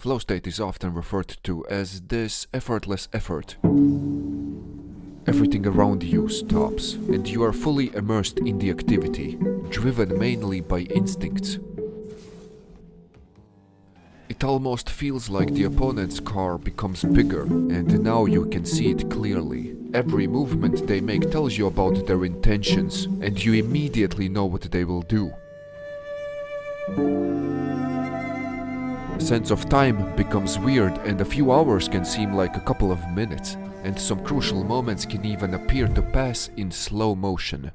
Flow state is often referred to as this effortless effort. Everything around you stops, and you are fully immersed in the activity, driven mainly by instincts. It almost feels like the opponent's car becomes bigger, and now you can see it clearly. Every movement they make tells you about their intentions, and you immediately know what they will do. Sense of time becomes weird, and a few hours can seem like a couple of minutes, and some crucial moments can even appear to pass in slow motion.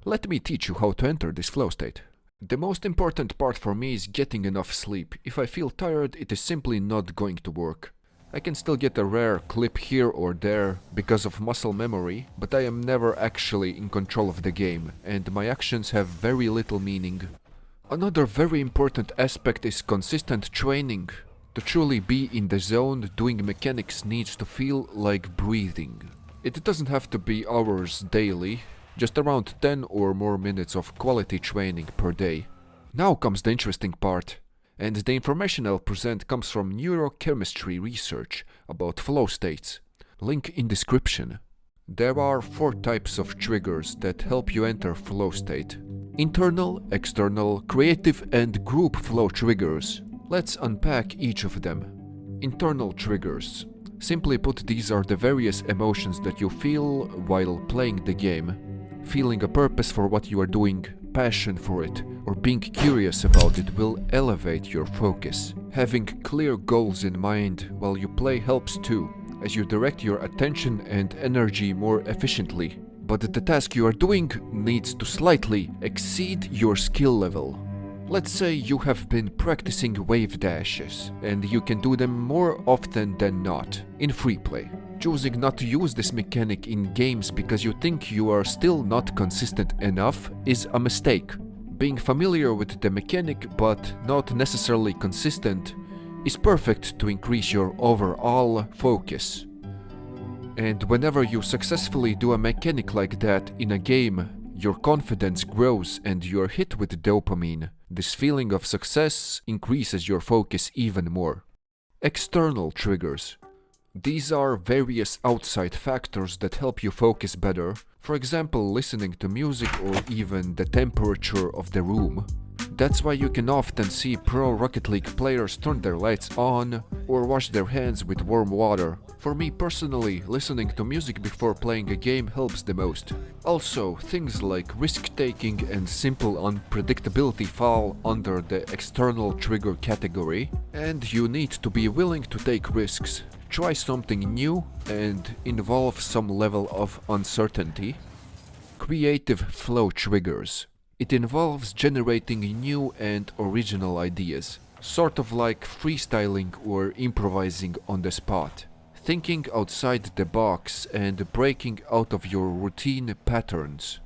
Let me teach you how to enter this flow state. The most important part for me is getting enough sleep. If I feel tired, it is simply not going to work. I can still get a rare clip here or there because of muscle memory, but I am never actually in control of the game, and my actions have very little meaning. Another very important aspect is consistent training. To truly be in the zone, doing mechanics needs to feel like breathing. It doesn't have to be hours daily, just around 10 or more minutes of quality training per day. Now comes the interesting part. And the information I'll present comes from neurochemistry research about flow states. Link in description. There are 4 types of triggers that help you enter flow state. Internal, external, creative and group flow triggers. Let's unpack each of them. Internal triggers. Simply put, these are the various emotions that you feel while playing the game. Feeling a purpose for what you are doing, passion for it, or being curious about it will elevate your focus. Having clear goals in mind while you play helps too, as you direct your attention and energy more efficiently. But the task you are doing needs to slightly exceed your skill level. Let's say you have been practicing wave dashes, and you can do them more often than not in free play. Choosing not to use this mechanic in games because you think you are still not consistent enough is a mistake. Being familiar with the mechanic but not necessarily consistent is perfect to increase your overall focus. And whenever you successfully do a mechanic like that in a game, your confidence grows and you're hit with dopamine. This feeling of success increases your focus even more. External triggers. These are various outside factors that help you focus better, for example listening to music or even the temperature of the room. That's why you can often see pro Rocket League players turn their lights on or wash their hands with warm water. For me personally, listening to music before playing a game helps the most. Also, things like risk-taking and simple unpredictability fall under the external trigger category, and you need to be willing to take risks. Try something new and involve some level of uncertainty. Creative flow triggers. It involves generating new and original ideas, sort of like freestyling or improvising on the spot. Thinking outside the box and breaking out of your routine patterns.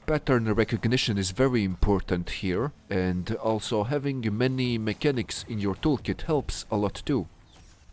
Pattern recognition is very important here, and also having many mechanics in your toolkit helps a lot too.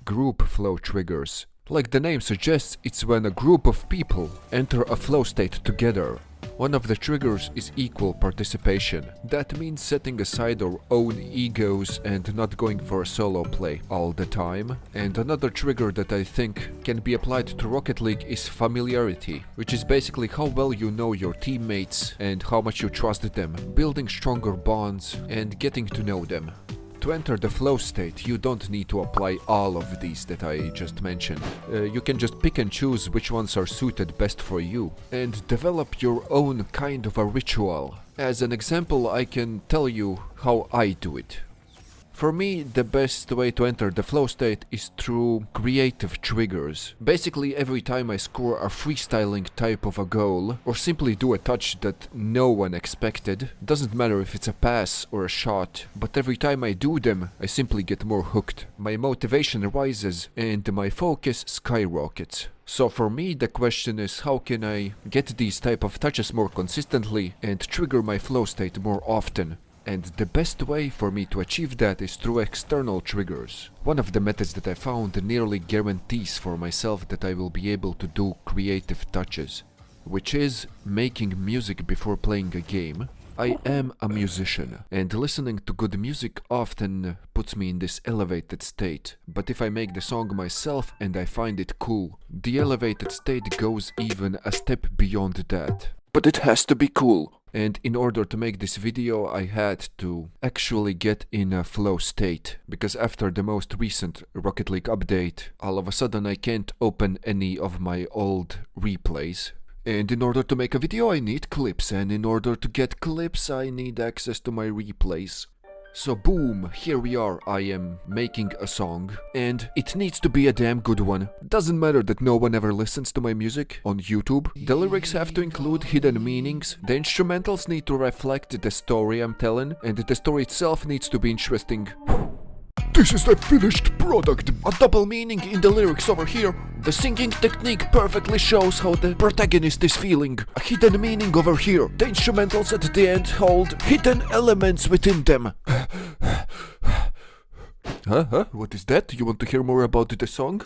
Group flow triggers. Like the name suggests, it's when a group of people enter a flow state together. One of the triggers is equal participation. That means setting aside our own egos and not going for a solo play all the time. And another trigger that I think can be applied to Rocket League is familiarity, which is basically how well you know your teammates and how much you trust them, building stronger bonds and getting to know them. To enter the flow state, you don't need to apply all of these that I just mentioned. You can just pick and choose which ones are suited best for you, and develop your own kind of a ritual. As an example, I can tell you how I do it. For me, the best way to enter the flow state is through creative triggers. Basically, every time I score a freestyling type of a goal, or simply do a touch that no one expected, doesn't matter if it's a pass or a shot, but every time I do them, I simply get more hooked. My motivation rises and my focus skyrockets. So for me, the question is, how can I get these type of touches more consistently and trigger my flow state more often? And the best way for me to achieve that is through external triggers. One of the methods that I found nearly guarantees for myself that I will be able to do creative touches, which is making music before playing a game. I am a musician, and listening to good music often puts me in this elevated state. But if I make the song myself and I find it cool, the elevated state goes even a step beyond that. But it has to be cool. And in order to make this video, I had to actually get in a flow state, because after the most recent Rocket League update, all of a sudden I can't open any of my old replays. And in order to make a video, I need clips, and in order to get clips, I need access to my replays. So boom, here we are, I am making a song, and it needs to be a damn good one. Doesn't matter that no one ever listens to my music on YouTube. The lyrics have to include hidden meanings, the instrumentals need to reflect the story I'm telling, and the story itself needs to be interesting. This is the finished product. A double meaning in the lyrics over here. The singing technique perfectly shows how the protagonist is feeling. A hidden meaning over here. The instrumentals at the end hold hidden elements within them. Huh? What is that? You want to hear more about the song?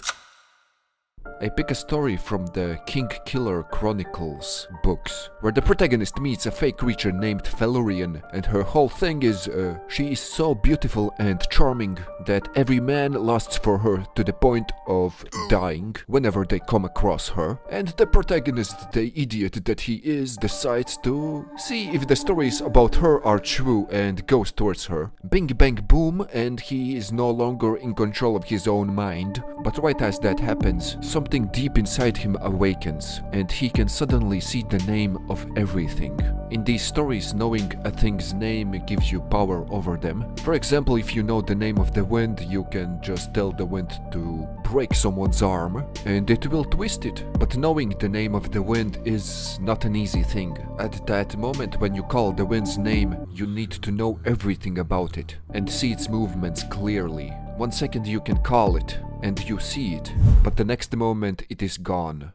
I pick a story from the King Killer Chronicles books, where the protagonist meets a fake creature named Felurian, and her whole thing is, she is so beautiful and charming that every man lusts for her to the point of dying whenever they come across her, and the protagonist, the idiot that he is, decides to see if the stories about her are true and goes towards her. Bing bang boom, and he is no longer in control of his own mind, but right as that happens, something deep inside him awakens, and he can suddenly see the name of everything. In these stories, knowing a thing's name gives you power over them. For example, if you know the name of the wind, you can just tell the wind to break someone's arm, and it will twist it. But knowing the name of the wind is not an easy thing. At that moment, when you call the wind's name, you need to know everything about it, and see its movements clearly. 1 second you can call it, and you see it, but the next moment it is gone.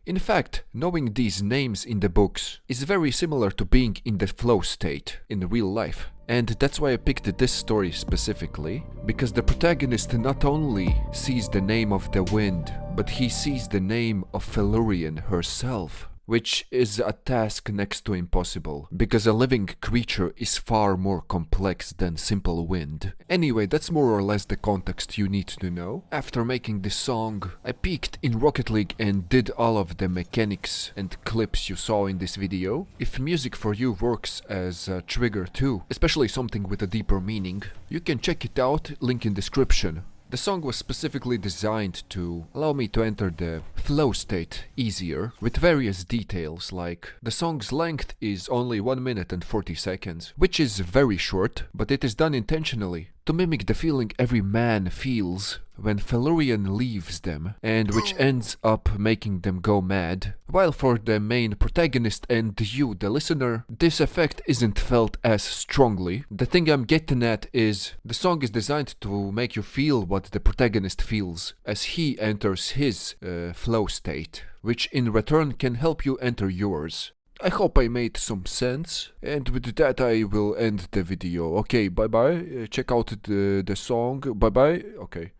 In fact, knowing these names in the books is very similar to being in the flow state in real life. And that's why I picked this story specifically, because the protagonist not only sees the name of the wind, but he sees the name of Felurian herself. Which is a task next to impossible, because a living creature is far more complex than simple wind. Anyway, that's more or less the context you need to know. After making this song, I peeked in Rocket League and did all of the mechanics and clips you saw in this video. If music for you works as a trigger too, especially something with a deeper meaning, you can check it out, link in description. The song was specifically designed to allow me to enter the flow state easier, with various details like the song's length is only 1 minute and 40 seconds, which is very short, but it is done intentionally to mimic the feeling every man feels when Felurian leaves them, and which ends up making them go mad. While for the main protagonist and you, the listener, this effect isn't felt as strongly. The thing I'm getting at is, the song is designed to make you feel what the protagonist feels as he enters his flow state, which in return can help you enter yours. I hope I made some sense, and with that I will end the video. Okay, bye bye, check out the song, bye bye, okay.